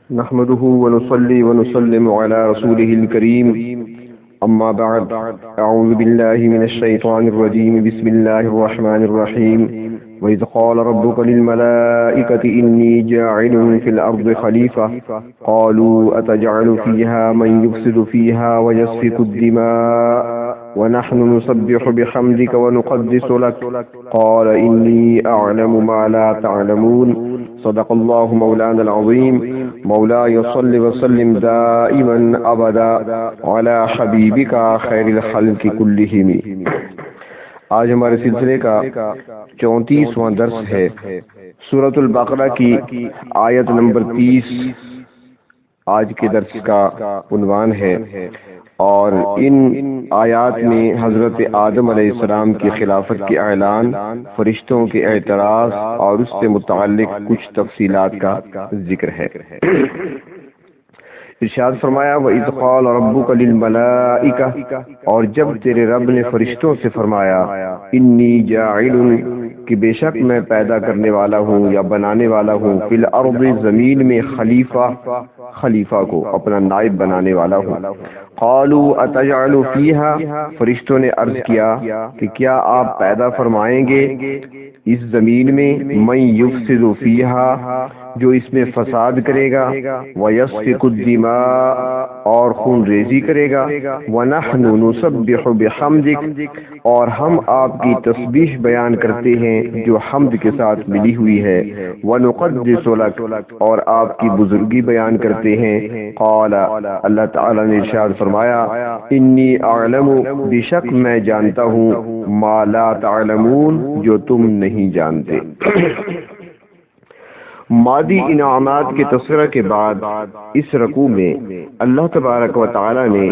نحمده ونصلي ونسلم على رسوله الكريم أما بعد أعوذ بالله من الشيطان الرجيم بسم الله الرحمن الرحيم وإذ قال ربك للملائكة إني جاعل في الأرض خليفة قالوا أتجعل فيها من يفسد فيها ويسفك الدماء ونحن نسبح بحمدك ونقدس لك قال إني أعلم ما لا تعلمون صدق الله مولانا العظيم مولاي صل وسلم دائما أبدا على حبيبك خير الخلق كلهم۔ آج ہمارے سلسلے کا 34واں درس ہے۔ سورۃ البقرہ کی آیت نمبر 30 آج کے درس کا عنوان ہے، اور ان آیات میں حضرت آدم علیہ السلام کی خلافت کے اعلان، فرشتوں کے اعتراض اور اس سے متعلق کچھ تفصیلات کا ذکر ہے۔ ارشاد فرمایا وَإِذْ قَالَ رَبُّكَ لِلْمَلَائِكَةِ، اور جب تیرے رب نے فرشتوں سے فرمایا انی جاعل، کہ بے شک میں پیدا کرنے والا ہوں یا بنانے والا ہوں، فی الارض، زمین میں، خلیفہ کو اپنا نائب بنانے والا ہوں۔ قالوا اتجعل فیہا، فرشتوں نے عرض کیا کہ کیا آپ پیدا فرمائیں گے اس زمین میں، من یفسد فیہا، جو اس میں فساد کرے گا، ویسفک الدماء، اور خون ریزی کرے گا، ونحن نسبح بحمدک، اور ہم آپ کی تسبیح بیان کرتے ہیں جو حمد کے ساتھ ملی ہوئی ہے، ونقدس لک، اور آپ کی بزرگی بیان کرتے ہیں۔ قال، اللہ تعالی نے ارشاد فرمایا انی اعلم، بے شک میں جانتا ہوں، ما لا تعلمون، جو تم نہیں جانتے۔ مادی انعامات کے تذکرہ کے بعد اس رکوع میں اللہ تبارک و تعالی نے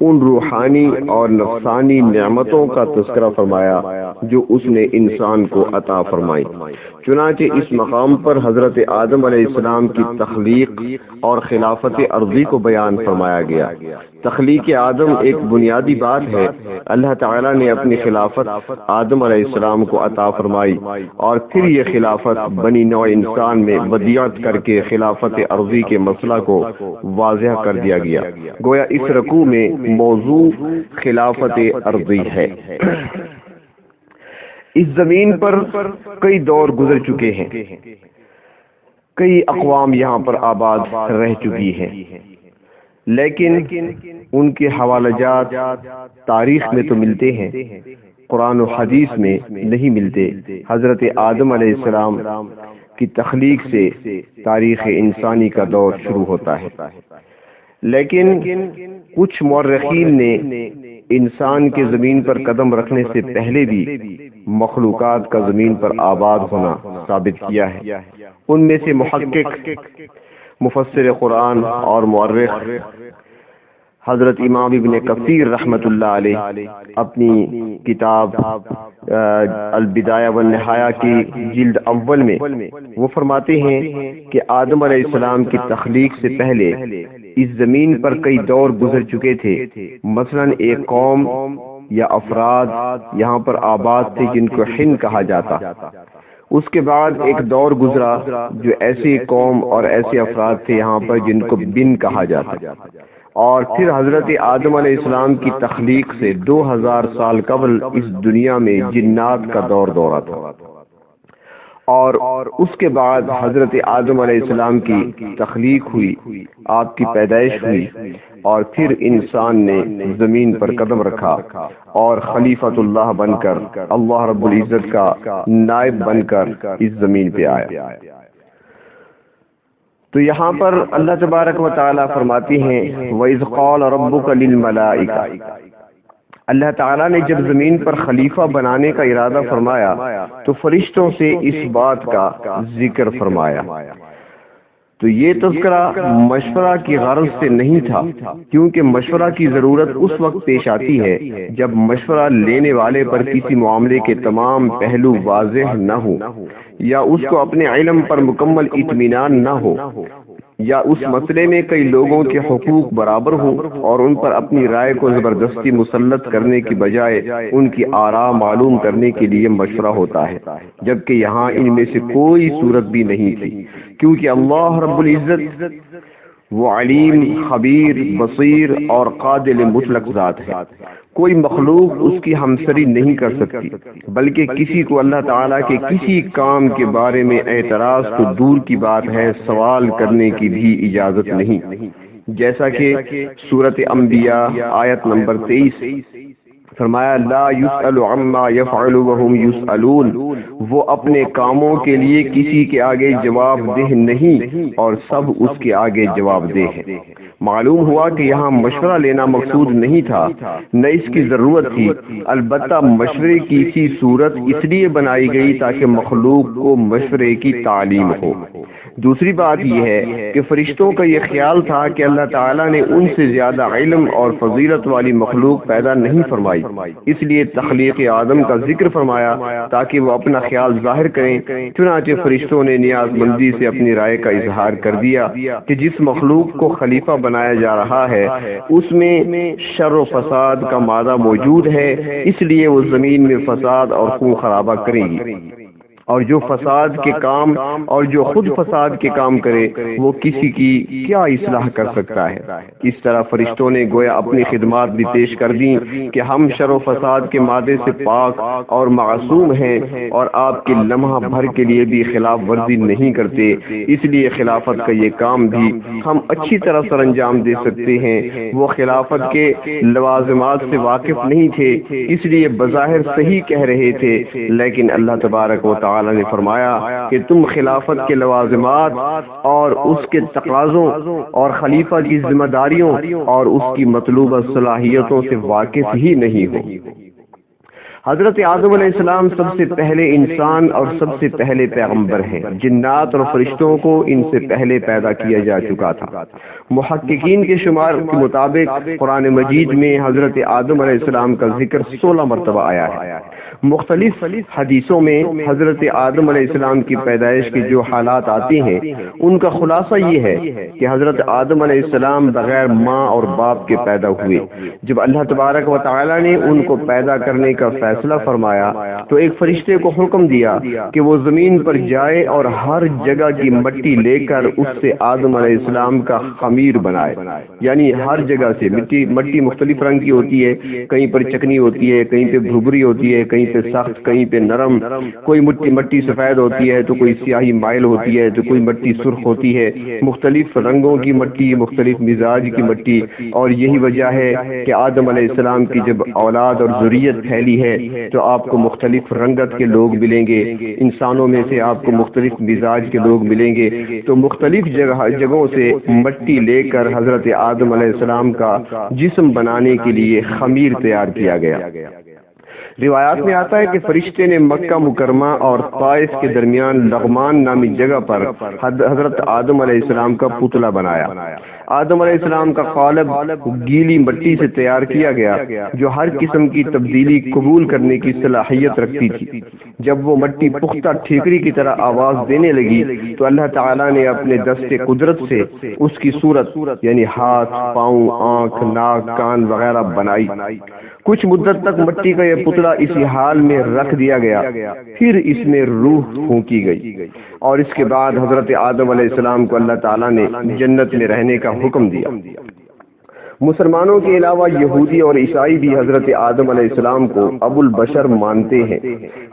ان روحانی اور نفسانی نعمتوں کا تذکرہ فرمایا جو اس نے انسان کو عطا فرمائی۔ چنانچہ اس مقام پر حضرت آدم علیہ السلام کی تخلیق اور خلافت ارضی کو بیان فرمایا گیا۔ تخلیق آدم ایک بنیادی بات ہے۔ اللہ تعالی نے اپنی خلافت آدم علیہ السلام کو عطا فرمائی، اور پھر یہ خلافت بنی نوع انسان میں ودیعت کر کے خلافت ارضی کے مسئلہ کو واضح کر دیا گیا۔ گویا اس رکوع میں موضوع خلافت ارضی ہے۔ اس زمین پر کئی دور گزر چکے ہیں، کئی اقوام یہاں پر آباد رہ چکی ہیں، لیکن ان کے حوالہ جات تاریخ میں تو ملتے ہیں، قرآن و حدیث میں نہیں ملتے۔ حضرت آدم علیہ السلام کی تخلیق سے تاریخ انسانی کا دور شروع ہوتا ہے، لیکن کچھ مورخین نے انسان کے زمین پر قدم رکھنے سے پہلے بھی مخلوقات کا زمین پر آباد ہونا ثابت کیا ہے۔ ان میں سے محقق، مفسر قرآن اور مورخ حضرت امام ابن کثیر رحمت اللہ علیہ اپنی کتاب البدایہ والنہایہ کی جلد اول میں وہ فرماتے ہیں کہ آدم علیہ السلام کی تخلیق سے پہلے اس زمین پر کئی دور گزر چکے تھے۔ مثلا ایک قوم یا افراد یہاں پر آباد تھے جن کو ہند کہا جاتا۔ اس کے بعد ایک دور گزرا جو ایسی قوم اور ایسے افراد تھے یہاں پر جن کو بن کہا جاتا، اور پھر حضرت آدم علیہ السلام کی تخلیق سے 2000 سال قبل اس دنیا میں جنات کا دورہ تھا، اور اس کے بعد حضرت آدم علیہ السلام کی تخلیق ہوئی، آپ کی پیدائش ہوئی، اور پھر انسان نے زمین پر قدم رکھا اور خلیفۃ اللہ بن کر، اللہ رب العزت کا نائب بن کر اس زمین پہ آیا۔ تو یہاں پر اللہ تبارک و تعالی فرماتی ہیں وَإِذْ قَالَ رَبُّكَ لِلْمَلَائِكَةِ، اللہ تعالیٰ نے جب زمین پر خلیفہ بنانے کا ارادہ فرمایا تو فرشتوں سے اس بات کا ذکر فرمایا۔ تو یہ تذکرہ مشورہ کی غرض سے نہیں تھا، کیونکہ مشورہ کی ضرورت اس وقت پیش آتی ہے جب مشورہ لینے والے پر کسی معاملے کے تمام پہلو واضح نہ ہو، یا اس کو اپنے علم پر مکمل اطمینان نہ ہو، یا اس مسئلے میں کئی لوگوں کے حقوق برابر ہوں اور ان پر اپنی رائے کو زبردستی مسلط کرنے کی بجائے ان کی آراء معلوم کرنے کے لیے مشورہ ہوتا ہے، جبکہ یہاں ان میں سے کوئی صورت بھی نہیں تھی، کیونکہ اللہ رب العزت وہ علیم، خبیر، بصیر اور قادر مطلق ذات ہے۔ کوئی مخلوق اس کی ہمسری نہیں کر سکتی، بلکہ کسی کو اللہ تعالیٰ کے کسی کام کے بارے میں اعتراض تو دور کی بات ہے، سوال کرنے کی بھی اجازت نہیں، جیسا کہ سورۃ انبیاء آیت نمبر 23 فرمایا لا یسأل عما یفعل وهم یسألون، وہ اپنے کاموں کے لیے کسی کے آگے جواب دہ نہیں اور سب اس کے آگے جواب دہ ہیں۔ معلوم ہوا کہ یہاں مشورہ لینا مقصود نہیں تھا، نہ اس کی ضرورت تھی، البتہ مشورے کی سی صورت اس لیے بنائی گئی تاکہ مخلوق کو مشورے کی تعلیم ہو۔ دوسری بات یہ ہے کہ فرشتوں کا یہ خیال تھا کہ اللہ تعالیٰ نے ان سے زیادہ علم اور فضیلت والی مخلوق پیدا نہیں فرمائی، اس لیے تخلیق آدم کا ذکر فرمایا تاکہ وہ اپنا خیال ظاہر کریں۔ چنانچہ فرشتوں نے نیاز مندی سے اپنی رائے کا اظہار کر دیا کہ جس مخلوق کو خلیفہ بنایا جا رہا ہے اس میں شر و فساد کا مادہ موجود ہے، اس لیے وہ زمین میں فساد اور خون خرابہ کرے گی، اور جو فساد کے کام اور جو خود فساد کے کام کرے وہ کسی کی کیا اصلاح کر سکتا ہے۔ اس طرح فرشتوں نے گویا اپنی خدمات بھی پیش کر دیں کہ ہم شر و فساد کے مادے سے پاک اور معصوم ہیں اور آپ کے لمحہ بھر کے لیے بھی خلاف ورزی نہیں کرتے، اس لیے خلافت کا یہ کام بھی ہم اچھی طرح سر انجام دے سکتے ہیں۔ وہ خلافت کے لوازمات سے واقف نہیں تھے، اس لیے بظاہر صحیح کہہ رہے تھے، لیکن اللہ تبارک و تعالی نے فرمایا کہ تم خلافت کے لوازمات اور اس کے تقاضوں اور خلیفہ کی ذمہ داریوں اور اس کی مطلوبہ صلاحیتوں سے واقف ہی نہیں ہو۔ حضرت آدم علیہ السلام سب سے پہلے انسان اور سب سے پہلے پیغمبر ہیں، جنات اور فرشتوں کو ان سے پہلے پیدا کیا جا چکا تھا۔ محققین کے شمار کے مطابق قرآن مجید میں حضرت آدم علیہ السلام کا ذکر 16 مرتبہ آیا ہے۔ مختلف حدیثوں میں حضرت آدم علیہ السلام کی پیدائش کے جو حالات آتے ہیں ان کا خلاصہ یہ ہے کہ حضرت آدم علیہ السلام بغیر ماں اور باپ کے پیدا ہوئے۔ جب اللہ تبارک و تعالی نے ان کو پیدا کرنے کا فیصلہ فرمایا تو ایک فرشتے کو حکم دیا کہ وہ زمین پر جائے اور ہر جگہ کی مٹی لے کر اس سے آدم علیہ السلام کا خمیر بنائے، یعنی ہر جگہ سے مٹی مختلف رنگ کی ہوتی ہے، کہیں پر چکنی ہوتی ہے، کہیں پہ بھربری ہوتی ہے، کہیں پہ سخت، کہیں پہ نرم، کوئی مٹی سفید ہوتی ہے تو کوئی سیاہی مائل ہوتی ہے تو کوئی مٹی سرخ ہوتی ہے، مختلف رنگوں کی مٹی، مختلف مزاج کی مٹی۔ اور یہی وجہ ہے کہ آدم علیہ السلام کی جب اولاد اور ذریت پھیلی ہے تو آپ کو مختلف رنگت کے لوگ ملیں گے، انسانوں میں سے آپ کو مختلف مزاج کے لوگ ملیں گے، تو مختلف جگہوں سے مٹی لے کر حضرت آدم علیہ السلام کا جسم بنانے کے لیے خمیر تیار کیا گیا۔ روایات میں آتا ہے کہ فرشتے نے مکہ مکرمہ اور طائف کے درمیان لغمان نامی جگہ پر حضرت آدم علیہ السلام کا پتلا بنایا۔ آدم علیہ السلام کا قالب گیلی مٹی سے تیار کیا گیا جو ہر قسم کی تبدیلی قبول کرنے کی صلاحیت رکھتی تھی۔ جب وہ مٹی پختہ ٹھیکری کی طرح آواز دینے لگی تو اللہ تعالیٰ نے اپنے دست قدرت سے اس کی صورت یعنی ہاتھ، پاؤں، آنکھ، ناک، کان وغیرہ بنائی۔ کچھ مدت تک مٹی کا یہ پتلا اسی حال میں رکھ دیا گیا، پھر اس میں روح پھونکی گئی اور اس کے بعد حضرت آدم علیہ السلام کو اللہ تعالیٰ نے جنت میں رہنے کا حکم دیا۔ مسلمانوں کے علاوہ یہودی اور عیسائی بھی حضرت آدم علیہ السلام کو ابو البشر مانتے ہیں۔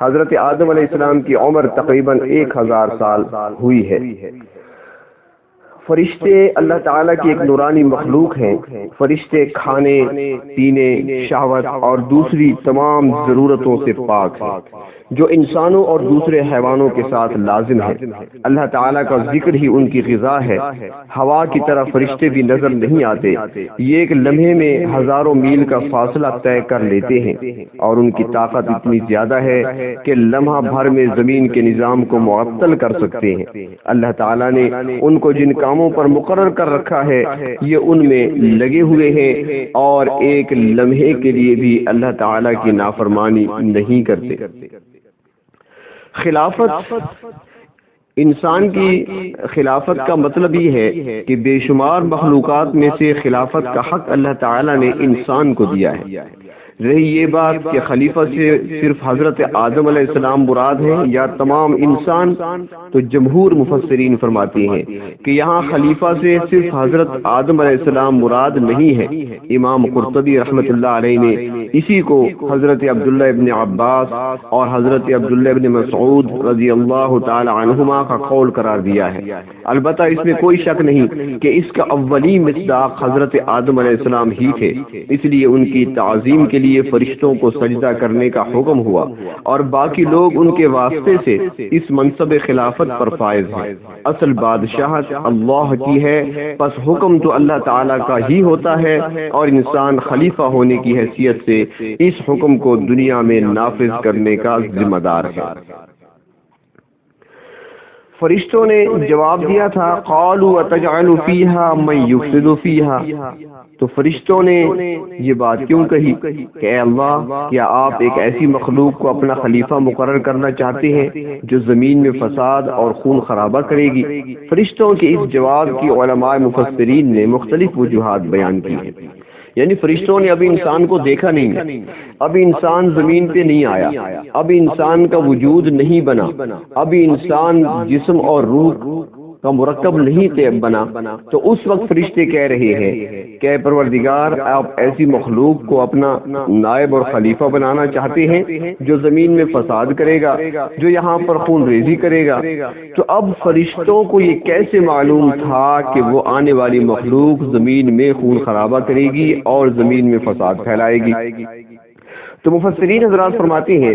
حضرت آدم علیہ السلام کی عمر تقریباً 1000 سال ہوئی ہے۔ فرشتے اللہ تعالیٰ کی ایک نورانی مخلوق ہیں۔ فرشتے کھانے، پینے، شہوت اور دوسری تمام ضرورتوں سے پاک ہیں جو انسانوں اور دوسرے حیوانوں کے ساتھ لازم ہے۔ اللہ تعالیٰ کا ذکر ہی ان کی غذا ہے۔ ہوا کی طرح فرشتے بھی نظر نہیں آتے، یہ ایک لمحے میں ہزاروں میل کا فاصلہ طے کر لیتے ہیں اور ان کی طاقت اتنی زیادہ ہے کہ لمحہ بھر میں زمین کے نظام کو معطل کر سکتے ہیں۔ اللہ تعالیٰ نے ان کو جن کاموں پر مقرر کر رکھا ہے یہ ان میں لگے ہوئے ہیں اور ایک لمحے کے لیے بھی اللہ تعالیٰ کی نافرمانی نہیں کرتے۔ خلافت، انسان کی خلافت کا مطلب یہ ہے کہ بے شمار مخلوقات میں سے خلافت کا حق اللہ تعالیٰ نے انسان کو دیا ہے۔ رہی یہ بات کہ خلیفہ سے صرف حضرت آدم علیہ السلام مراد ہے یا تمام انسان، تو جمہور مفسرین فرماتے ہیں کہ یہاں خلیفہ سے صرف حضرت آدم علیہ السلام مراد نہیں ہے۔ امام قرطبی رحمۃ اللہ علیہ نے اسی کو حضرت عبداللہ ابن عباس اور حضرت عبداللہ ابن مسعود رضی اللہ تعالی عنہما کا قول قرار دیا ہے۔ البتہ اس میں کوئی شک نہیں کہ اس کا اولین مصداق حضرت آدم علیہ السلام ہی تھے، اس لیے ان کی تعظیم کے لیے فرشتوں کو سجدہ کرنے کا حکم ہوا اور باقی لوگ ان کے واسطے سے اس منصب خلافت پر فائز ہیں۔ اصل بادشاہت اللہ کی ہے، پس حکم تو اللہ تعالیٰ کا ہی ہوتا ہے اور انسان خلیفہ ہونے کی حیثیت سے اس حکم کو دنیا میں نافذ کرنے کا ذمہ دار ہے۔ فرشتوں نے جواب دیا تھا قالوا اتجعل فيها من يفسد فيها، تو فرشتوں نے یہ بات کیوں کہی کہ اے اللہ، کیا آپ ایک ایسی مخلوق کو اپنا خلیفہ مقرر کرنا چاہتے ہیں جو زمین میں فساد اور خون خرابہ کرے گی؟ فرشتوں کے اس جواب کی علماء مفسرین نے مختلف وجوہات بیان کی ہیں۔ یعنی فرشتوں نے ابھی انسان کو دیکھا نہیں ہے، ابھی انسان زمین پہ نہیں آیا، ابھی انسان کا وجود نہیں بنا، ابھی انسان جسم اور روح کا مرکب نہیں بنا، تو اس وقت فرشتے کہہ رہے ہیں کہ اے پروردگار، آپ ایسی مخلوق کو اپنا نائب اور خلیفہ بنانا چاہتے ہیں جو زمین میں فساد کرے گا، جو یہاں پر خون ریزی کرے گا۔ تو اب فرشتوں کو یہ کیسے معلوم تھا کہ وہ آنے والی مخلوق زمین میں خون خرابہ کرے گی اور زمین میں فساد پھیلائے گی؟ تو مفسرین حضرات فرماتے ہیں،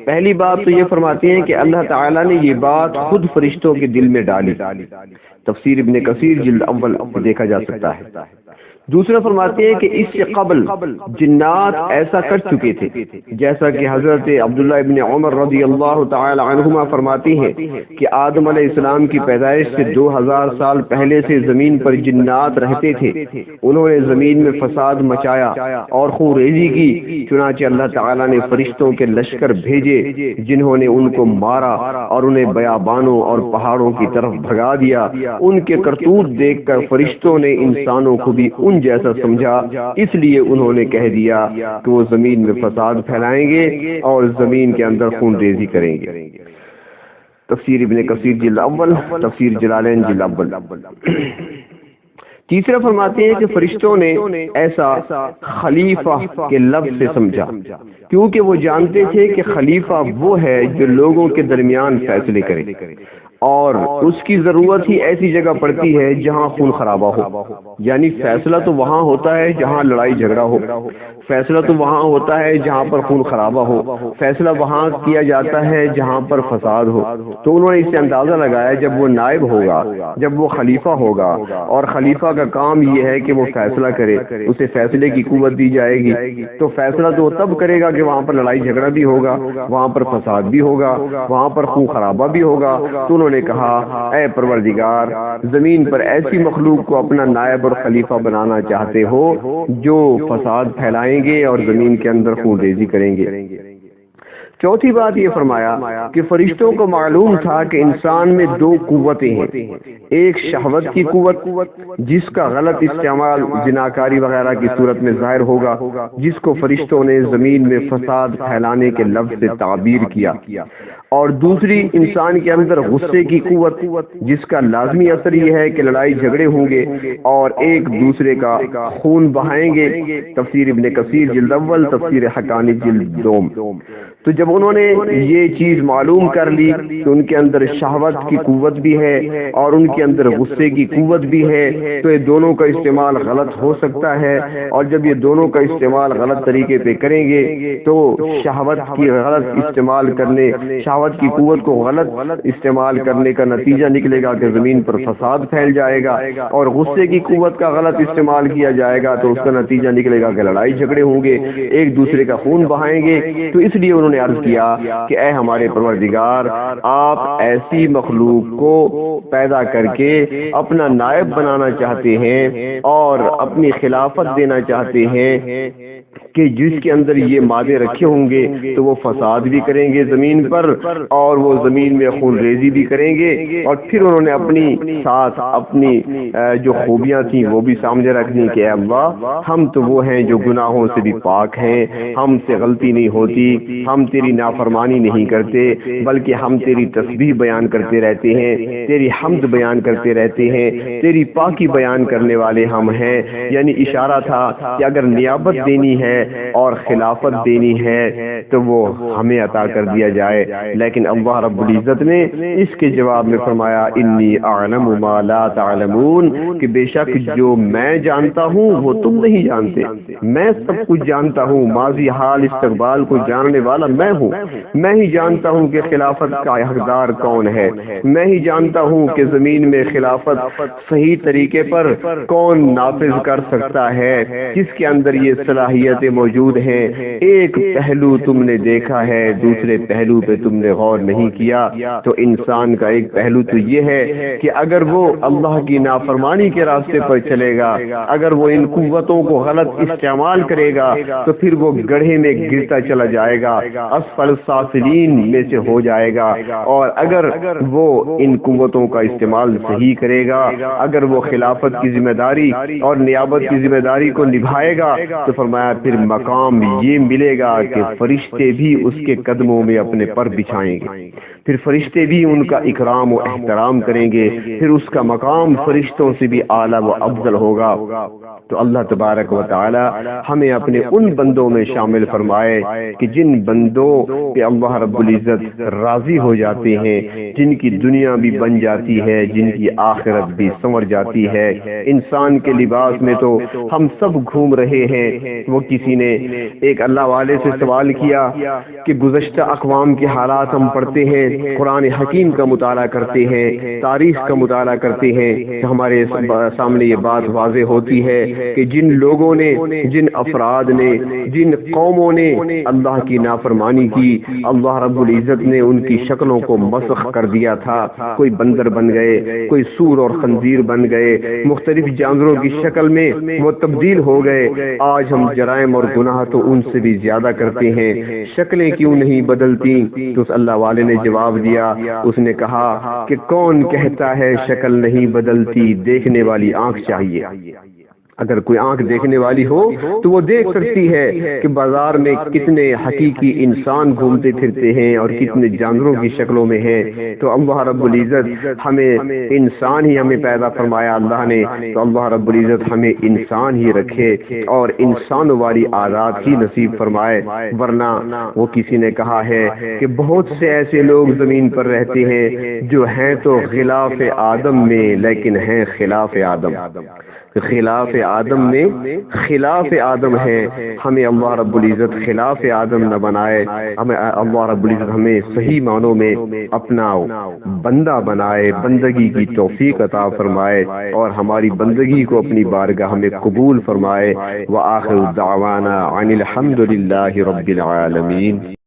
پہلی بات تو یہ فرماتے ہیں کہ اللہ تعالیٰ نے یہ بات خود فرشتوں کے دل میں ڈالی۔ تفسیر ابن کثیر جلد اول دیکھا جا سکتا ہے۔ دوسرا فرماتے ہیں کہ اس سے قبل جنات ایسا کر چکے تھے، جیسا کہ حضرت عبداللہ ابن عمر رضی اللہ تعالی عنہما فرماتے ہیں کہ آدم علیہ السلام کی پیدائش سے 2000 سال پہلے سے زمین پر جنات رہتے تھے، انہوں نے زمین میں فساد مچایا اور خون ریزی کی، چنانچہ اللہ تعالیٰ نے فرشتوں کے لشکر بھیجے جنہوں نے ان کو مارا اور انہیں بیابانوں اور پہاڑوں کی طرف بھگا دیا۔ ان کے کرتوت دیکھ کر فرشتوں نے انسانوں کو بھی ان جیسا سمجھا، اس لیے انہوں نے کہہ دیا کہ وہ زمین میں فساد پھیلائیں گے اور زمین کے اندر خون ریزی کریں گے۔ تفسیر ابن کثیر جلد اول، تفسیر جلالین جلد اول۔ تیسرا فرماتے ہیں کہ فرشتوں نے ایسا خلیفہ کے لفظ سے سمجھا کیونکہ وہ جانتے تھے کہ خلیفہ وہ ہے جو لوگوں کے درمیان فیصلے کرے، اور اس کی ضرورت ہی ایسی جگہ پڑتی ہے جہاں خون خرابہ ہو۔ یعنی فیصلہ تو وہاں ہوتا ہے جہاں لڑائی جھگڑا ہو، فیصلہ تو وہاں ہوتا ہے جہاں پر خون خرابہ ہو، فیصلہ وہاں کیا جاتا ہے جہاں پر فساد ہو۔ تو انہوں نے اس سے اندازہ لگایا جب وہ نائب ہوگا، جب وہ خلیفہ ہوگا، اور خلیفہ کا کام یہ ہے کہ وہ فیصلہ کرے، اسے فیصلے کی قوت دی جائے گی، تو فیصلہ تو وہ تب کرے گا کہ وہاں پر لڑائی جھگڑا بھی ہوگا، وہاں پر فساد بھی ہوگا، وہاں پر خون خرابہ بھی ہوگا۔ تو انہوں نے کہا اے پروردگار، زمین پر ایسی مخلوق کو اپنا نائب اور خلیفہ بنانا چاہتے ہو جو فساد پھیلائیں گے اور زمین کے اندر خون ریزی کریں گے۔ چوتھی بات یہ فرمایا کہ فرشتوں کو معلوم تھا کہ انسان میں دو قوتیں ہیں، ایک شہوت کی قوت جس کا غلط استعمال زناکاری وغیرہ کی صورت میں ظاہر ہوگا، جس کو فرشتوں نے زمین میں فساد پھیلانے کے لفظ سے تعبیر کیا، اور دوسری انسان کے اندر غصے کی قوت جس کا لازمی اثر یہ ہے کہ لڑائی جھگڑے ہوں گے اور ایک دوسرے کا خون بہائیں گے۔ تفسیر ابن کثیر جلد اول، تفسیر حقانی جلد دوم۔ تو جب انہوں نے یہ چیز معلوم کر لی کہ ان کے اندر شہوت کی قوت بھی ہے اور ان کے اندر غصے کی قوت بھی ہے، تو یہ دونوں کا استعمال غلط ہو سکتا ہے، اور جب یہ دونوں کا استعمال غلط طریقے پہ کریں گے تو شہوت کی غلط استعمال کرنے، شہوت کی قوت کو غلط استعمال کرنے کا نتیجہ نکلے گا کہ زمین پر فساد پھیل جائے گا، اور غصے کی قوت کا غلط استعمال کیا جائے گا تو اس کا نتیجہ نکلے گا کہ لڑائی جھگڑے ہوں گے، ایک دوسرے کا خون بہائیں گے۔ تو اس لیے انہوں نے عرض عرض کیا کہ اے ہمارے پروردگار، آپ ایسی مخلوق کو پیدا کر کے اپنا نائب بنانا چاہتے ہیں اور اپنی خلافت دینا چاہتے ہیں کہ جس کے اندر یہ مادے رکھے ہوں گے تو وہ فساد بھی کریں گے زمین پر اور وہ زمین میں خون ریزی بھی کریں گے، اور پھر انہوں نے اپنی ساتھ اپنی جو خوبیاں تھیں وہ بھی سامنے رکھ دی کہ اے اللہ، ہم تو وہ ہیں جو گناہوں سے بھی پاک ہیں، ہم سے غلطی نہیں ہوتی، ہم تیری نافرمانی نہیں کرتے بلکہ ہم تیری تسبیح بیان کرتے رہتے ہیں، تیری حمد بیان کرتے رہتے ہیں، تیری پاکی بیان کرنے والے ہم ہیں۔ یعنی اشارہ تھا کہ اگر نیابت دینی ہے اور خلافت دینی ہے تو وہ ہمیں عطا کر دیا جائے، لیکن اللہ رب العزت نے اس کے جواب میں فرمایا انی اعلم ما لا تعلمون، کہ بے شک جو میں جانتا ہوں وہ تم نہیں جانتے، میں سب کچھ جانتا ہوں، ماضی حال استقبال کو جاننے والا میں ہوں، میں ہی جانتا ہوں کہ خلافت کا حقدار کون ہے، میں ہی جانتا ہوں کہ زمین میں خلافت صحیح طریقے پر کون نافذ کر سکتا ہے، جس کے اندر یہ صلاحیتیں موجود ہیں۔ ایک پہلو تم نے دیکھا ہے، دوسرے پہلو پہ تم نے غور نہیں کیا۔ تو انسان کا ایک پہلو تو یہ ہے کہ اگر وہ اللہ کی نافرمانی کے راستے پر چلے گا، اگر وہ ان قوتوں کو غلط استعمال کرے گا تو پھر وہ گڑھے میں گرتا چلا جائے گا، اسفل السافلین میں سے ہو جائے گا، اور اگر وہ ان قوتوں کا استعمال صحیح کرے گا، اگر وہ خلافت کی ذمہ داری اور نیابت کی ذمہ داری کو نبھائے گا تو فرمایا پھر مقام یہ ملے گا کہ فرشتے بھی اس کے قدموں میں اپنے پر بچھائیں گے، پھر فرشتے بھی ان کا اکرام و احترام کریں گے، پھر اس کا مقام فرشتوں سے بھی اعلیٰ و افضل ہوگا۔ تو اللہ تبارک و تعالی ہمیں اپنے ان بندوں میں شامل فرمائے کہ جن بندوں پہ اللہ رب العزت راضی ہو جاتے ہیں، جن کی دنیا بھی بن جاتی ہے، جن کی آخرت بھی سنور جاتی ہے۔ انسان کے لباس میں تو ہم سب گھوم رہے ہیں۔ وہ کسی نے ایک اللہ والے سے سوال کیا کہ گزشتہ اقوام کے حالات ہم پڑھتے ہیں، قرآن حکیم کا مطالعہ کرتے ہیں، تاریخ کا مطالعہ کرتے ہیں، ہمارے سامنے یہ بات واضح ہوتی ہے کہ جن لوگوں نے، جن افراد نے، جن قوموں نے اللہ کی نافرمانی کی، اللہ رب العزت نے ان کی شکلوں کو مسخ کر دیا تھا، کوئی بندر بن گئے، کوئی سور اور خنزیر بن گئے، مختلف جانوروں کی شکل میں وہ تبدیل ہو گئے۔ آج ہم جرائم اور گناہ تو ان سے بھی زیادہ کرتے ہیں، شکلیں کیوں نہیں بدلتی؟ تو اس اللہ والے نے جواب دیا، اس نے کہا کہ کون کہتا ہے شکل نہیں بدلتی، دیکھنے والی آنکھ چاہیے۔ اگر کوئی آنکھ دیکھنے والی ہو تو وہ دیکھ سکتی ہے کہ بازار میں کتنے حقیقی انسان گھومتے پھرتے ہیں اور کتنے جانوروں کی شکلوں میں ہیں۔ تو اللہ رب العزت ہمیں انسان ہی ہمیں پیدا فرمایا اللہ نے، تو اللہ رب العزت ہمیں انسان ہی رکھے اور انسانوں والی عادات ہی نصیب فرمائے، ورنہ وہ کسی نے کہا ہے کہ بہت سے ایسے لوگ زمین پر رہتے ہیں جو ہیں تو خلاف آدم میں لیکن ہیں خلاف آدم، خلاف آدم میں خلاف آدم ہے۔ ہمیں اللہ رب العزت خلاف آدم نہ بنائے، ہمیں اللہ رب العزت ہمیں صحیح معنوں میں اپنا بندہ بنائے، بندگی کی توفیق عطا فرمائے اور ہماری بندگی کو اپنی بارگاہ میں قبول فرمائے۔ وآخر دعوانا عن الحمد للہ رب العالمین۔